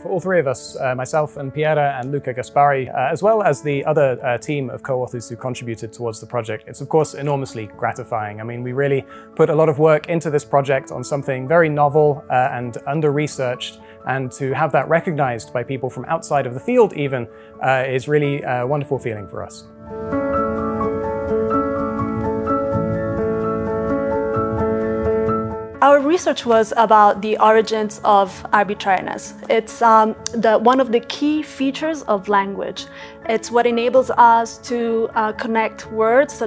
For all three of us, myself and Piera and Luca Gaspari, as well as the other team of co-authors who contributed towards the project, it's of course enormously gratifying. I mean, we really put a lot of work into this project on something very novel and under-researched, and to have that recognized by people from outside of the field even is really a wonderful feeling for us. Our research was about the origins of arbitrariness. It's one of the key features of language. It's what enables us to connect words,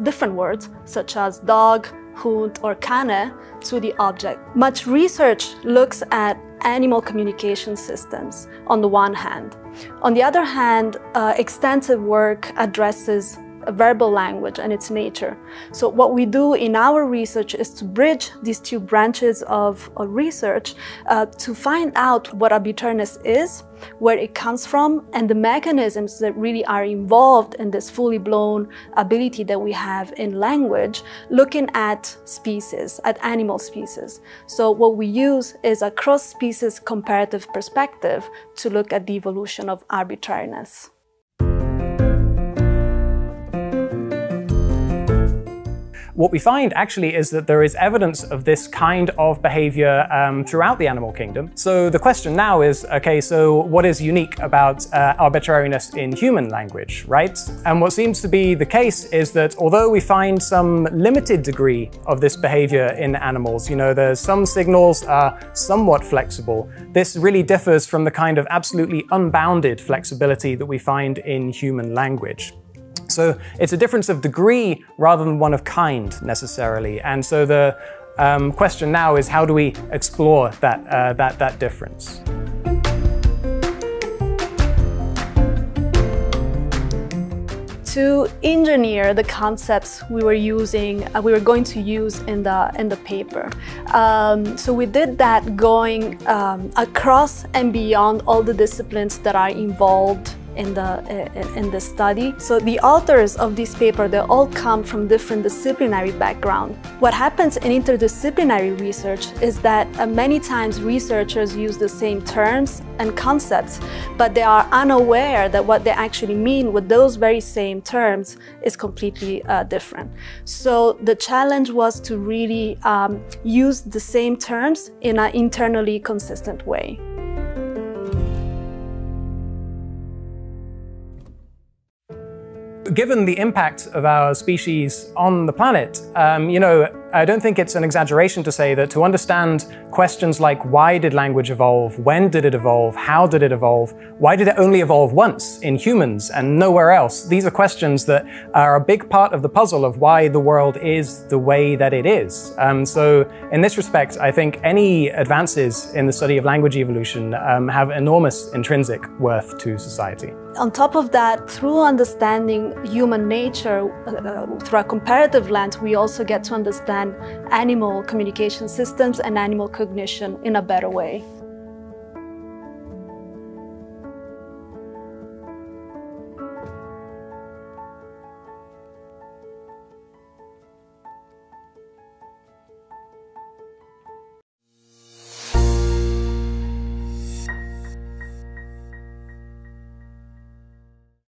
different words, such as dog, hund, or cane, to the object. Much research looks at animal communication systems on the one hand. On the other hand, extensive work addresses verbal language and its nature. So what we do in our research is to bridge these two branches of research to find out what arbitrariness is, where it comes from, and the mechanisms that really are involved in this fully blown ability that we have in language, looking at species, at animal species. So what we use is a cross-species comparative perspective to look at the evolution of arbitrariness. What we find actually is that there is evidence of this kind of behavior throughout the animal kingdom. So the question now is, okay, so what is unique about arbitrariness in human language, right? And what seems to be the case is that although we find some limited degree of this behavior in animals, you know, there's some signals are somewhat flexible, this really differs from the kind of absolutely unbounded flexibility that we find in human language. So it's a difference of degree rather than one of kind necessarily. And so the question now is, how do we explore that difference? To engineer the concepts we were going to use in the paper. So we did that going across and beyond all the disciplines that are involved in the study. So the authors of this paper, they all come from different disciplinary backgrounds. What happens in interdisciplinary research is that many times researchers use the same terms and concepts, but they are unaware that what they actually mean with those very same terms is completely different. So the challenge was to really use the same terms in an internally consistent way. Given the impact of our species on the planet, you know, I don't think it's an exaggeration to say that to understand questions like why did language evolve, when did it evolve, how did it evolve, why did it only evolve once in humans and nowhere else? These are questions that are a big part of the puzzle of why the world is the way that it is. So in this respect, I think any advances in the study of language evolution have enormous intrinsic worth to society. On top of that, through understanding human nature through a comparative lens, we also get to understand animal communication systems and animal cognition in a better way.